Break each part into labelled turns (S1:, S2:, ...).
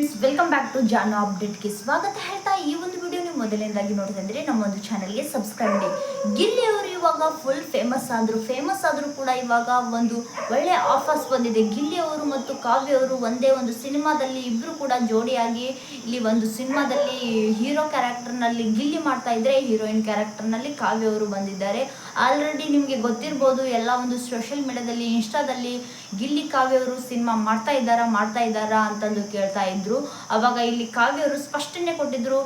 S1: Friends, welcome back to ಜಾನು ಅಪ್ಡೇಟ್ಗೆ ಸ್ವಾಗತ ಹೇಳ್ತಾ ಈ ಒಂದು ವಿಡಿಯೋ ನೀವು ಮೊದಲನೇದಾಗಿ ನೋಡಿದ್ರೆ ನಮ್ಮ ಒಂದು ಚಾನಲ್ಗೆ ಸಬ್ಸ್ಕ್ರೈಬ್ ಮಾಡಿ. ಗಿಲ್ಲಿ ಅವರು ಇವಾಗ ಫುಲ್ ಫೇಮಸ್ ಆದರೂ ಕೂಡ ಇವಾಗ ಒಂದು ಒಳ್ಳೆ ಆಫರ್ಸ್ ಬಂದಿದೆ. ಗಿಲ್ಲಿ ಅವರು ಮತ್ತು ಕಾವ್ಯ ಅವರು ಒಂದೇ ಒಂದು ಸಿನಿಮಾದಲ್ಲಿ ಇಬ್ಬರು ಕೂಡ ಜೋಡಿಯಾಗಿ ಇಲ್ಲಿ ಒಂದು ಸಿನಿಮಾದಲ್ಲಿ ಹೀರೋ ಕ್ಯಾರೆಕ್ಟರ್ನಲ್ಲಿ ಗಿಲ್ಲಿ ಮಾಡ್ತಾ ಇದ್ರೆ, ಹೀರೋಯಿನ್ ಕ್ಯಾರೆಕ್ಟರ್ನಲ್ಲಿ ಕಾವ್ಯ ಅವರು ಬಂದಿದ್ದಾರೆ. ಆಲ್ರೆಡಿ ನಿಮಗೆ ಗೊತ್ತಿರ್ಬೋದು, ಎಲ್ಲ ಒಂದು ಸೋಷಿಯಲ್ ಮೀಡಿಯಾದಲ್ಲಿ ಇನ್ಸ್ಟಾದಲ್ಲಿ ಗಿಲ್ಲಿ ಕಾವ್ಯ ಅವರು ಸಿನಿಮಾ ಮಾಡ್ತಾ ಇದ್ದಾರಾ ಅಂತಂದು ಕೇಳ್ತಾ ಇದ್ರು. ಅವಾಗ ಇಲ್ಲಿ ಕಾವ್ಯ ಅವರು ಸ್ಪಷ್ಟನೆ ಕೊಟ್ಟಿದ್ರು,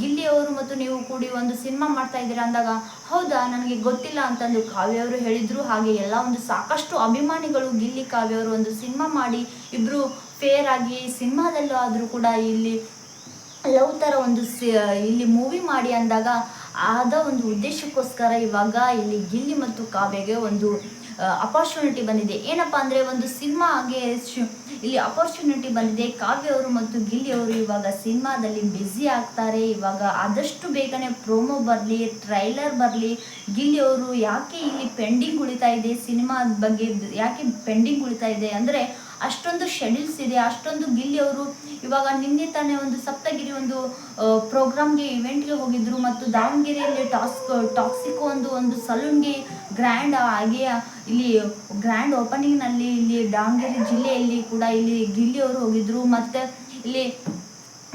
S1: ಗಿಲ್ಲಿ ಅವರು ಮತ್ತು ನೀವು ಕೂಡಿ ಒಂದು ಸಿನಿಮಾ ಮಾಡ್ತಾ ಇದ್ದೀರಾ ಅಂದಾಗ, ಹೌದಾ ನನಗೆ ಗೊತ್ತಿಲ್ಲ ಅಂತಂದು ಕಾವ್ಯ ಅವರು ಹೇಳಿದ್ರು. ಹಾಗೆ ಎಲ್ಲ ಒಂದು ಸಾಕಷ್ಟು ಅಭಿಮಾನಿಗಳು ಗಿಲ್ಲಿ ಕಾವ್ಯ ಅವರು ಒಂದು ಸಿನಿಮಾ ಮಾಡಿ ಇಬ್ರು ಫೇರ್ ಆಗಿ ಸಿನಿಮಾದಲ್ಲೂ ಆದರೂ ಕೂಡ ಇಲ್ಲಿ ಲವ್ ಥರ ಒಂದು ಇಲ್ಲಿ ಮೂವಿ ಮಾಡಿ ಅಂದಾಗ ಆದ ಒಂದು ಉದ್ದೇಶಕ್ಕೋಸ್ಕರ ಇವಾಗ ಇಲ್ಲಿ ಗಿಲ್ಲಿ ಮತ್ತು ಕಾವ್ಯಗೆ ಒಂದು ಅಪಾರ್ಚುನಿಟಿ ಬಂದಿದೆ. ಏನಪ್ಪಾ ಅಂದರೆ, ಒಂದು ಸಿನಿಮಾಗೆ ಇಲ್ಲಿ ಅಪಾರ್ಚುನಿಟಿ ಬಂದಿದೆ. ಕಾವ್ಯ ಅವರು ಮತ್ತು ಗಿಲ್ಲಿ ಅವರು ಇವಾಗ ಸಿನಿಮಾದಲ್ಲಿ ಬ್ಯುಸಿ ಆಗ್ತಾರೆ. ಇವಾಗ ಆದಷ್ಟು ಬೇಗನೆ ಪ್ರೋಮೋ ಬರಲಿ, ಟ್ರೈಲರ್ ಬರಲಿ. ಗಿಲ್ಲಿ ಅವರು ಯಾಕೆ ಇಲ್ಲಿ ಪೆಂಡಿಂಗ್ ಉಳಿತಾ ಇದೆ, ಸಿನಿಮಾ ಬಗ್ಗೆ ಯಾಕೆ ಪೆಂಡಿಂಗ್ ಉಳಿತಾ ಇದೆ ಅಂದರೆ, ಅಷ್ಟೊಂದು ಶೆಡ್ಯೂಲ್ಸ್ ಇದೆ. ಅಷ್ಟೊಂದು ಗಿಲ್ಲಿ ಅವರು ಇವಾಗ ನಿನ್ನೆ ತಾನೇ ಒಂದು ಸಪ್ತಗಿರಿ ಒಂದು ಪ್ರೋಗ್ರಾಮ್ಗೆ ಇವೆಂಟ್ಗೆ ಹೋಗಿದ್ರು ಮತ್ತು ದಾವಣಗೆರೆಯಲ್ಲಿ ಟಾಕ್ಸಿಕೋ ಒಂದು ಸಲೂನ್ಗೆ ಗ್ರ್ಯಾಂಡ್ ಹಾಗೆ ಇಲ್ಲಿ ಗ್ರ್ಯಾಂಡ್ ಓಪನಿಂಗ್ನಲ್ಲಿ ಇಲ್ಲಿ ದಾವಣಗೆರೆ ಜಿಲ್ಲೆಯಲ್ಲಿ ಕೂಡ ಇಲ್ಲಿ ಗಿಲ್ಲಿ ಅವರು ಹೋಗಿದ್ರು. ಮತ್ತು ಇಲ್ಲಿ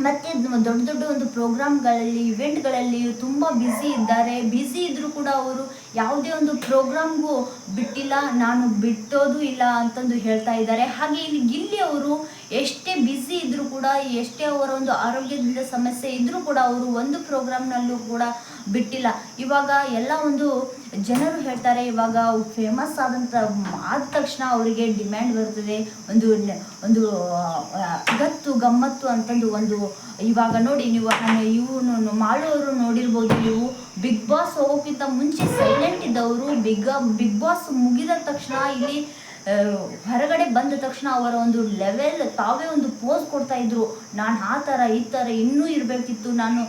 S1: ಮತ್ತೆ ದೊಡ್ಡ ಒಂದು ಪ್ರೋಗ್ರಾಮ್ಗಳಲ್ಲಿ ಇವೆಂಟ್ಗಳಲ್ಲಿ ತುಂಬ ಬ್ಯುಸಿ ಇದ್ದಾರೆ. ಬ್ಯುಸಿ ಇದ್ದರೂ ಕೂಡ ಅವರು ಯಾವುದೇ ಒಂದು ಪ್ರೋಗ್ರಾಮ್ಗೂ ಬಿಟ್ಟಿಲ್ಲ, ನಾನು ಬಿಟ್ಟೋದು ಇಲ್ಲ ಅಂತಂದು ಹೇಳ್ತಾ ಇದ್ದಾರೆ. ಹಾಗೆ ಇಲ್ಲಿ ಗಿಲ್ಲಿ ಅವರು ಎಷ್ಟೇ ಬ್ಯುಸಿ ಇದ್ದರೂ ಕೂಡ, ಎಷ್ಟೇ ಅವರ ಒಂದು ಆರೋಗ್ಯದಿಂದ ಸಮಸ್ಯೆ ಇದ್ದರೂ ಕೂಡ ಅವರು ಒಂದು ಪ್ರೋಗ್ರಾಮ್ನಲ್ಲೂ ಕೂಡ ಬಿಟ್ಟಿಲ್ಲ. ಇವಾಗ ಎಲ್ಲ ಒಂದು ಜನರು ಹೇಳ್ತಾರೆ, ಇವಾಗ ಫೇಮಸ್ ಆದ ತಕ್ಷಣ ಅವರಿಗೆ ಡಿಮ್ಯಾಂಡ್ ಬರ್ತದೆ, ಒಂದು ಗತ್ತು ಗಮ್ಮತ್ತು ಅಂತಂದು ಒಂದು. ಇವಾಗ ನೋಡಿ, ಇವನು ಮಾಳುವರು ನೋಡಿರ್ಬೋದು. ನೀವು ಬಿಗ್ ಬಾಸ್ ಹೋಗೋಕ್ಕಿಂತ ಮುಂಚೆ ಸೈಲೆಂಟ್ ಇದ್ದವರು ಬಿಗ್ ಬಾಸ್ ಮುಗಿದ ತಕ್ಷಣ ಇಲ್ಲಿ ಹೊರಗಡೆ ಬಂದ ತಕ್ಷಣ ಅವರ ಒಂದು ಲೆವೆಲ್ ತಾವೇ ಒಂದು ಪೋಸ್ ಕೊಡ್ತಾ ಇದ್ರು. ನಾನು ಆ ಥರ ಈ ಥರ ಇನ್ನೂ ಇರಬೇಕಿತ್ತು, ನಾನು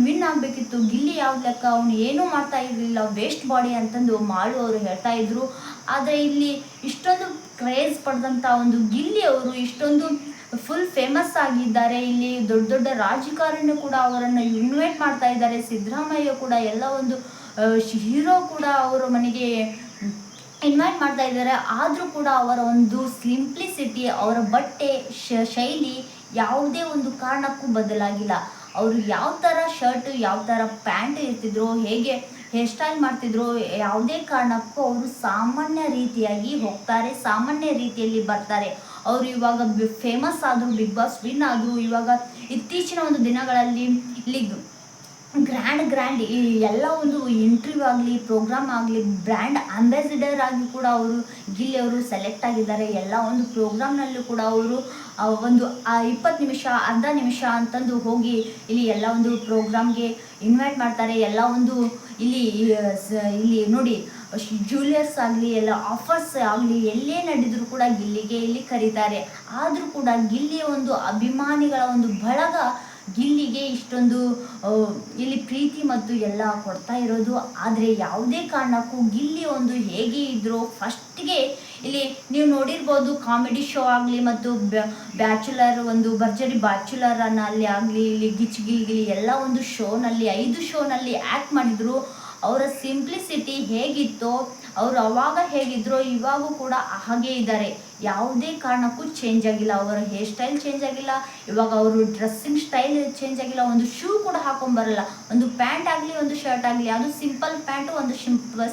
S1: ವಿನ್ ಆಗಬೇಕಿತ್ತು, ಗಿಲ್ಲಿ ಯಾವ ಲೆಕ್ಕ, ಅವನು ಏನೂ ಮಾಡ್ತಾ ಇರಲಿಲ್ಲ, ವೇಸ್ಟ್ ಬಾಡಿ ಅಂತಂದು ಮಾಳು ಅವರು ಹೇಳ್ತಾ ಇದ್ರು. ಆದರೆ ಇಲ್ಲಿ ಇಷ್ಟೊಂದು ಕ್ರೇಜ್ ಪಡೆದಂಥ ಒಂದು ಗಿಲ್ಲಿ ಅವರು ಇಷ್ಟೊಂದು ಫುಲ್ ಫೇಮಸ್ ಆಗಿದ್ದಾರೆ. ಇಲ್ಲಿ ದೊಡ್ಡ ರಾಜಕಾರಣಿ ಕೂಡ ಅವರನ್ನು ಇನ್ವೈಟ್ ಮಾಡ್ತಾ ಇದ್ದಾರೆ. ಸಿದ್ದರಾಮಯ್ಯ ಕೂಡ ಎಲ್ಲ ಒಂದು ಹೀರೋ ಕೂಡ ಅವರ ಮನೆಗೆ ಇನ್ವೈಟ್ ಮಾಡ್ತಾ ಇದ್ದಾರೆ. ಆದರೂ ಕೂಡ ಅವರ ಒಂದು ಸಿಂಪ್ಲಿಸಿಟಿ, ಅವರ ಬಟ್ಟೆ ಶೈಲಿ ಯಾವುದೇ ಒಂದು ಕಾರಣಕ್ಕೂ ಬದಲಾಗಿಲ್ಲ. ಅವರು ಯಾವ ಥರ ಶರ್ಟ್, ಯಾವ ಥರ ಪ್ಯಾಂಟ್ ಇರ್ತಿದ್ರು, ಹೇಗೆ ಹೇರ್ ಸ್ಟೈಲ್ ಮಾಡ್ತಿದ್ರು, ಯಾವುದೇ ಕಾರಣಕ್ಕೂ ಅವರು ಸಾಮಾನ್ಯ ರೀತಿಯಾಗಿ ಹೋಗ್ತಾರೆ, ಸಾಮಾನ್ಯ ರೀತಿಯಲ್ಲಿ ಬರ್ತಾರೆ. ಅವರು ಇವಾಗ ಫೇಮಸ್ ಆದರು, ಬಿಗ್ ಬಾಸ್ ವಿನ್ ಆದರು. ಇವಾಗ ಇತ್ತೀಚಿನ ಒಂದು ದಿನಗಳಲ್ಲಿ ಇಲ್ಲಿ ಗ್ರ್ಯಾಂಡ್ ಈ ಎಲ್ಲ ಒಂದು ಇಂಟರ್ವ್ಯೂ ಆಗಲಿ, ಪ್ರೋಗ್ರಾಮ್ ಆಗಲಿ, ಬ್ರ್ಯಾಂಡ್ ಅಂಬಾಸಿಡರ್ ಆಗಿ ಕೂಡ ಅವರು ಗಿಲ್ಲಿ ಅವರು ಸೆಲೆಕ್ಟ್ ಆಗಿದ್ದಾರೆ. ಎಲ್ಲ ಒಂದು ಪ್ರೋಗ್ರಾಮ್ನಲ್ಲೂ ಕೂಡ ಅವರು ಒಂದು 20 ನಿಮಿಷ, ಅರ್ಧ ನಿಮಿಷ ಅಂತಂದು ಹೋಗಿ ಇಲ್ಲಿ ಎಲ್ಲ ಒಂದು ಪ್ರೋಗ್ರಾಮ್ಗೆ ಇನ್ವೈಟ್ ಮಾಡ್ತಾರೆ. ಎಲ್ಲ ಒಂದು ಇಲ್ಲಿ ನೋಡಿ, ಜ್ಯುವೆಲರ್ಸ್ ಆಗಲಿ, ಎಲ್ಲ ಆಫರ್ಸ್ ಆಗಲಿ, ಎಲ್ಲೇ ನಡೆದರೂ ಕೂಡ ಗಿಲ್ಲಿಗೆ ಇಲ್ಲಿ ಕರೀತಾರೆ. ಆದರೂ ಕೂಡ ಗಿಲ್ಲಿಯ ಒಂದು ಅಭಿಮಾನಿಗಳ ಒಂದು ಬಳಗ ಗಿಲ್ಲಿಗೆ ಇಷ್ಟೊಂದು ಇಲ್ಲಿ ಪ್ರೀತಿ ಮತ್ತು ಎಲ್ಲ ಕೊಡ್ತಾ ಇರೋದು. ಆದರೆ ಯಾವುದೇ ಕಾರಣಕ್ಕೂ ಗಿಲ್ಲಿ ಒಂದು ಹೇಗೆ ಇದ್ರೋ ಫಸ್ಟ್ಗೆ ಇಲ್ಲಿ ನೀವು ನೋಡಿರ್ಬೋದು, ಕಾಮಿಡಿ ಶೋ ಆಗಲಿ ಮತ್ತು ಬ್ಯಾಚುಲರ್ ಒಂದು ಭರ್ಜರಿ ಬ್ಯಾಚುಲರ್ನಲ್ಲಿ ಆಗಲಿ, ಇಲ್ಲಿ ಗಿಲಿ ಎಲ್ಲ ಒಂದು ಶೋನಲ್ಲಿ 5 ಶೋನಲ್ಲಿ ಆ್ಯಕ್ಟ್ ಮಾಡಿದರು. ಅವರ ಸಿಂಪ್ಲಿಸಿಟಿ ಹೇಗಿತ್ತೋ, ಅವರು ಅವಾಗ ಹೇಗಿದ್ರೋ ಇವಾಗೂ ಕೂಡ ಹಾಗೇ ಇದ್ದಾರೆ. ಯಾವುದೇ ಕಾರಣಕ್ಕೂ ಚೇಂಜ್ ಆಗಿಲ್ಲ. ಅವರ ಹೇರ್ ಸ್ಟೈಲ್ ಚೇಂಜ್ ಆಗಿಲ್ಲ, ಇವಾಗ ಅವರು ಡ್ರೆಸ್ಸಿಂಗ್ ಸ್ಟೈಲ್ ಚೇಂಜ್ ಆಗಿಲ್ಲ. ಒಂದು ಶೂ ಕೂಡ ಹಾಕೊಂಬರಲ್ಲ. ಒಂದು ಪ್ಯಾಂಟ್ ಆಗಲಿ, ಒಂದು ಶರ್ಟ್ ಆಗಲಿ, ಅದು ಸಿಂಪಲ್ ಪ್ಯಾಂಟು, ಒಂದು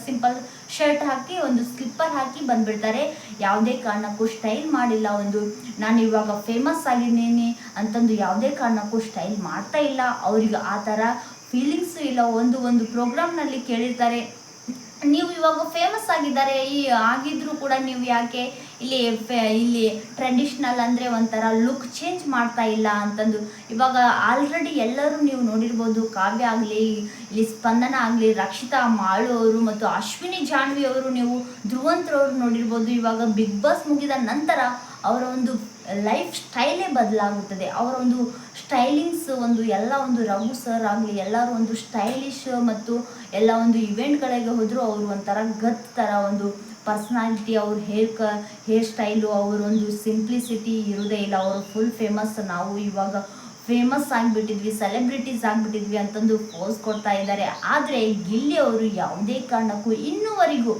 S1: ಸಿಂಪಲ್ ಶರ್ಟ್ ಹಾಕಿ, ಒಂದು ಸ್ಲಿಪ್ಪರ್ ಹಾಕಿ ಬಂದುಬಿಡ್ತಾರೆ. ಯಾವುದೇ ಕಾರಣಕ್ಕೂ ಸ್ಟೈಲ್ ಮಾಡಿಲ್ಲ. ಒಂದು ನಾನು ಇವಾಗ ಫೇಮಸ್ ಆಗಿದ್ದೀನಿ ಅಂತಂದು ಯಾವುದೇ ಕಾರಣಕ್ಕೂ ಸ್ಟೈಲ್ ಮಾಡ್ತಾ ಇಲ್ಲ. ಅವರಿಗೆ ಆ ಥರ ಫೀಲಿಂಗ್ಸು ಇಲ್ಲ. ಒಂದು ಪ್ರೋಗ್ರಾಮ್ನಲ್ಲಿ ಕೇಳಿರ್ತಾರೆ, ನೀವು ಇವಾಗ ಫೇಮಸ್ ಆಗಿದ್ದಾರೆ ಆಗಿದ್ರೂ ಕೂಡ ನೀವು ಯಾಕೆ ಇಲ್ಲಿ ಟ್ರೆಡಿಷ್ನಲ್ ಅಂದರೆ ಒಂಥರ ಲುಕ್ ಚೇಂಜ್ ಮಾಡ್ತಾ ಇಲ್ಲ ಅಂತಂದು. ಇವಾಗ ಆಲ್ರೆಡಿ ಎಲ್ಲರೂ ನೀವು ನೋಡಿರ್ಬೋದು, ಕಾವ್ಯ ಆಗಲಿ, ಇಲ್ಲಿ ಸ್ಪಂದನ ಆಗಲಿ, ರಕ್ಷಿತಾ ಮಾಳು ಅವರು ಮತ್ತು ಅಶ್ವಿನಿ ಜಾನ್ವಿ ಅವರು, ನೀವು ಧ್ರುವಂತ್ರವರು ನೋಡಿರ್ಬೋದು. ಇವಾಗ ಬಿಗ್ ಬಾಸ್ ಮುಗಿದ ನಂತರ ಅವರ ಒಂದು ಲೈಫ್ ಸ್ಟೈಲೇ ಬದಲಾಗುತ್ತದೆ. ಅವರ ಒಂದು ಸ್ಟೈಲಿಂಗ್ಸ್ ಎಲ್ಲ ಒಂದು ರಘು ಸರ್ ಆಗಲಿ, ಎಲ್ಲರೂ ಒಂದು ಸ್ಟೈಲಿಶ್ ಮತ್ತು ಎಲ್ಲ ಒಂದು ಇವೆಂಟ್ಗಳಿಗೆ ಹೋದರೂ ಅವರು ಒಂಥರ ಗತ್ ಥರ ಒಂದು ಪರ್ಸ್ನಾಲಿಟಿ, ಅವ್ರ ಹೇರ್ ಸ್ಟೈಲು, ಅವರೊಂದು ಸಿಂಪ್ಲಿಸಿಟಿ ಇರೋದೇ ಇಲ್ಲ. ಅವರು ಫುಲ್ ಫೇಮಸ್. ನಾವು ಇವಾಗ ಫೇಮಸ್ ಆಗಿಬಿಟ್ಟಿದ್ವಿ, ಸೆಲೆಬ್ರಿಟೀಸ್ ಆಗಿಬಿಟ್ಟಿದ್ವಿ ಅಂತಂದು ಪೋಸ್ ಕೊಡ್ತಾ ಇದ್ದಾರೆ. ಆದರೆ ಗಿಲ್ಲಿ ಅವರು ಯಾವುದೇ ಕಾರಣಕ್ಕೂ ಇನ್ನೂವರೆಗೂ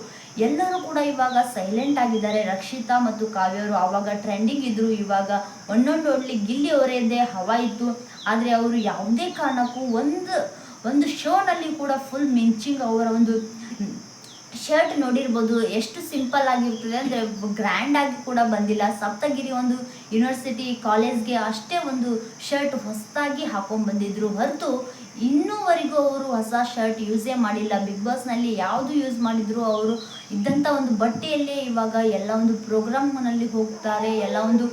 S1: ಎಲ್ಲರೂ ಕೂಡ ಇವಾಗ ಸೈಲೆಂಟ್ ಆಗಿದ್ದಾರೆ. ರಕ್ಷಿತಾ ಮತ್ತು ಕಾವ್ಯವರು ಆವಾಗ ಟ್ರೆಂಡಿಂಗ್ ಇದ್ದರು, ಇವಾಗ ಒಂದೊಂದು ಗಿಲ್ಲಿ ಅವರದ್ದೇ ಹವಾ ಇತ್ತು. ಆದರೆ ಅವರು ಯಾವುದೇ ಕಾರಣಕ್ಕೂ ಒಂದು ಶೋನಲ್ಲಿ ಕೂಡ ಫುಲ್ ಮಿಂಚಿಂಗ್. ಅವರ ಒಂದು ಶರ್ಟ್ ನೋಡಿರ್ಬೋದು, ಎಷ್ಟು ಸಿಂಪಲ್ ಆಗಿರ್ತದೆ ಅಂದರೆ ಗ್ರ್ಯಾಂಡ್ ಆಗಿ ಕೂಡ ಬಂದಿಲ್ಲ. ಸಪ್ತಗಿರಿ ಒಂದು ಯೂನಿವರ್ಸಿಟಿ ಕಾಲೇಜ್ಗೆ ಅಷ್ಟೇ ಒಂದು ಶರ್ಟ್ ಹೊಸದಾಗಿ ಬಂದಿದ್ರು ಹೊರತು ಇನ್ನೂವರೆಗೂ ಅವರು ಹೊಸ ಶರ್ಟ್ ಯೂಸೇ ಮಾಡಿಲ್ಲ. ಬಿಗ್ ಬಾಸ್ನಲ್ಲಿ ಯಾವುದು ಯೂಸ್ ಮಾಡಿದ್ರು ಅವರು ಇದ್ದಂಥ ಒಂದು ಬಟ್ಟೆಯಲ್ಲೇ ಇವಾಗ ಎಲ್ಲ ಒಂದು ಪ್ರೋಗ್ರಾಮ್ನಲ್ಲಿ ಹೋಗ್ತಾರೆ, ಎಲ್ಲ ಒಂದು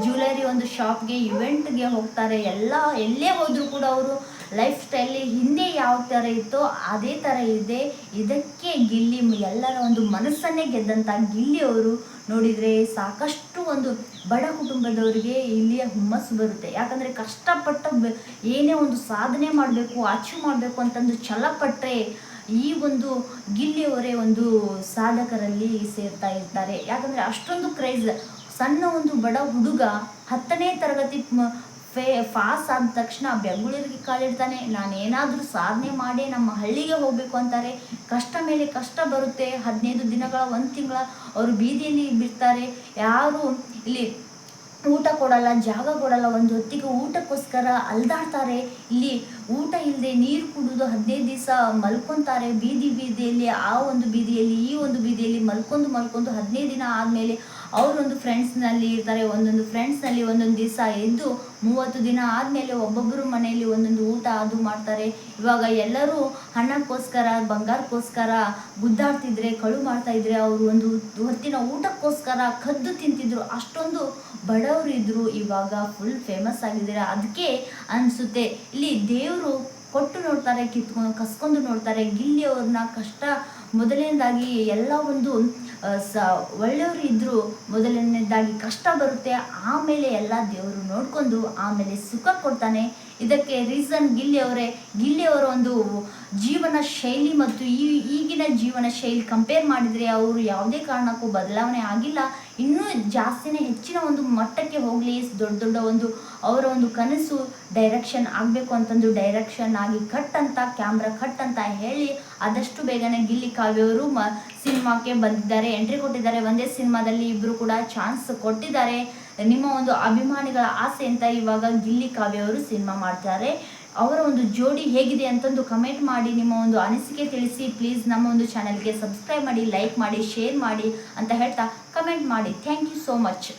S1: ಜ್ಯುವೆಲರಿ ಒಂದು ಶಾಪ್ಗೆ, ಇವೆಂಟ್ಗೆ ಹೋಗ್ತಾರೆ. ಎಲ್ಲೇ ಹೋದರೂ ಕೂಡ ಅವರು ಲೈಫ್ ಸ್ಟೈಲಿ ಹಿಂದೆ ಯಾವ ಥರ ಇತ್ತೋ ಅದೇ ಥರ ಇದೆ. ಇದಕ್ಕೆ ಗಿಲ್ಲಿ ಎಲ್ಲರ ಒಂದು ಮನಸ್ಸನ್ನೇ ಗೆದ್ದಂಥ ಗಿಲ್ಲಿ ಅವರು ನೋಡಿದರೆ ಸಾಕಷ್ಟು ಒಂದು ಬಡ ಕುಟುಂಬದವರಿಗೆ ಇಲ್ಲಿಯ ಹುಮ್ಮಸ್ಸು ಬರುತ್ತೆ. ಯಾಕಂದರೆ ಕಷ್ಟಪಟ್ಟು ಏನೇ ಒಂದು ಸಾಧನೆ ಮಾಡಬೇಕು, ಅಚೀವ್ ಮಾಡಬೇಕು ಅಂತಂದು ಛಲಪಟ್ಟರೆ ಈ ಒಂದು ಗಿಲ್ಲಿಯವರೇ ಒಂದು ಸಾಧಕರಲ್ಲಿ ಸೇರ್ತಾ ಇರ್ತಾರೆ. ಯಾಕಂದರೆ ಅಷ್ಟೊಂದು ಕ್ರೇಜ್. ಸಣ್ಣ ಒಂದು ಬಡ ಹುಡುಗ 10ನೇ ತರಗತಿ ಪಾಸ್ ಆದ ತಕ್ಷಣ ಬೆಂಗಳೂರಿಗೆ ಕಾಲಿಡ್ತಾನೆ. ನಾನೇನಾದರೂ ಸಾಧನೆ ಮಾಡಿ ನಮ್ಮ ಹಳ್ಳಿಗೆ ಹೋಗಬೇಕು ಅಂತಾರೆ. ಕಷ್ಟ ಮೇಲೆ ಕಷ್ಟ ಬರುತ್ತೆ. 15 ದಿನಗಳ 1 ತಿಂಗಳ ಅವರು ಬೀದಿಯಲ್ಲಿ ಬಿಡ್ತಾರೆ. ಯಾರು ಇಲ್ಲಿ ಊಟ ಕೊಡಲ್ಲ, ಜಾಗ ಕೊಡಲ್ಲ, ಒಂದು ಹೊತ್ತಿಗೆ ಊಟಕ್ಕೋಸ್ಕರ ಅಲ್ದಾಡ್ತಾರೆ. ಇಲ್ಲಿ ಊಟ ಇಲ್ಲದೆ ನೀರು ಕುಡಿದು 15 ದಿವಸ ಮಲ್ಕೊತಾರೆ ಬೀದಿಯಲ್ಲಿ. ಆ ಒಂದು ಬೀದಿಯಲ್ಲಿ ಈ ಒಂದು ಬೀದಿಯಲ್ಲಿ ಮಲ್ಕೊಂಡು 15 ದಿನ ಆದಮೇಲೆ ಅವರೊಂದು ಫ್ರೆಂಡ್ಸ್ನಲ್ಲಿ ಇರ್ತಾರೆ. ಒಂದೊಂದು ಫ್ರೆಂಡ್ಸ್ನಲ್ಲಿ ಒಂದೊಂದು ದಿವಸ ಎದ್ದು 30 ದಿನ ಆದಮೇಲೆ ಒಬ್ಬೊಬ್ಬರು ಮನೆಯಲ್ಲಿ ಒಂದೊಂದು ಊಟ ಅದು ಮಾಡ್ತಾರೆ. ಇವಾಗ ಎಲ್ಲರೂ ಹಣಕ್ಕೋಸ್ಕರ, ಬಂಗಾರಕ್ಕೋಸ್ಕರ ಗುದ್ದಾಡ್ತಿದ್ರೆ, ಕಳು ಮಾಡ್ತಾಯಿದ್ರೆ, ಅವರು ಒಂದು ಹೊತ್ತಿನ ಊಟಕ್ಕೋಸ್ಕರ ಕದ್ದು ತಿಂತಿದ್ರು. ಅಷ್ಟೊಂದು ಬಡವರು ಇದ್ದರು. ಇವಾಗ ಫುಲ್ ಫೇಮಸ್ ಆಗಿದ್ದಾರೆ. ಅದಕ್ಕೆ ಅನಿಸುತ್ತೆ ಇಲ್ಲಿ ದೇವರು ಕೊಟ್ಟು ನೋಡ್ತಾರೆ, ಕಸ್ಕೊಂಡು ನೋಡ್ತಾರೆ. ಗಿಲ್ಲಿ ಅವ್ರನ್ನ ಕಷ್ಟ ಮೊದಲನೇದಾಗಿ ಎಲ್ಲ ಒಂದು ಒಳ್ಳೆಯವರು ಇದ್ದರೂ ಮೊದಲನೇದಾಗಿ ಕಷ್ಟ ಬರುತ್ತೆ, ಆಮೇಲೆ ಎಲ್ಲ ದೇವರು ನೋಡ್ಕೊಂಡು ಆಮೇಲೆ ಸುಖ ಕೊಡ್ತಾನೆ. ಇದಕ್ಕೆ ರೀಸನ್ ಗಿಲ್ಲಿಯವರ ಒಂದು ಜೀವನ ಶೈಲಿ ಮತ್ತು ಈಗಿನ ಜೀವನ ಶೈಲಿ ಕಂಪೇರ್ ಮಾಡಿದರೆ ಅವರು ಯಾವುದೇ ಕಾರಣಕ್ಕೂ ಬದಲಾವಣೆ ಆಗಿಲ್ಲ. ಇನ್ನೂ ಜಾಸ್ತಿನೇ ಹೆಚ್ಚಿನ ಒಂದು ಮಟ್ಟಕ್ಕೆ ಹೋಗಲಿ, ದೊಡ್ಡ ಒಂದು ಅವರ ಒಂದು ಕನಸು ಡೈರೆಕ್ಷನ್ ಆಗಬೇಕು ಅಂತಂದು ಡೈರೆಕ್ಷನ್ ಆಗಿ ಕ್ಯಾಮ್ರಾ ಕಟ್ ಅಂತ ಹೇಳಿ ಆದಷ್ಟು ಬೇಗನೆ ಗಿಲ್ಲಿ ಕಾವ್ಯವರು ಸಿನಿಮಾಕ್ಕೆ ಬಂದಿದ್ದಾರೆ, ಎಂಟ್ರಿ ಕೊಟ್ಟಿದ್ದಾರೆ. ಒಂದೇ ಸಿನಿಮಾದಲ್ಲಿ ಇಬ್ಬರು ಕೂಡ ಚಾನ್ಸ್ ಕೊಟ್ಟಿದ್ದಾರೆ. ನಿಮ್ಮ ಒಂದು ಅಭಿಮಾನಿಗಳ ಆಸೆ ಅಂತ ಇವಾಗ ಗಿಲ್ಲಿ ಕಾವ್ಯವರು ಸಿನಿಮಾ ಮಾಡ್ತಾರೆ. ಅವರ ಒಂದು ಜೋಡಿ ಹೇಗಿದೆ ಅಂತಂದು ಕಮೆಂಟ್ ಮಾಡಿ ನಿಮ್ಮ ಒಂದು ಅನಿಸಿಕೆ ತಿಳಿಸಿ. ಪ್ಲೀಸ್ ನಮ್ಮ ಒಂದು ಚಾನಲ್ಗೆ ಸಬ್ಸ್ಕ್ರೈಬ್ ಮಾಡಿ, ಲೈಕ್ ಮಾಡಿ, ಶೇರ್ ಮಾಡಿ ಅಂತ ಹೇಳ್ತಾ ಕಮೆಂಟ್ ಮಾಡಿ. Thank you so much.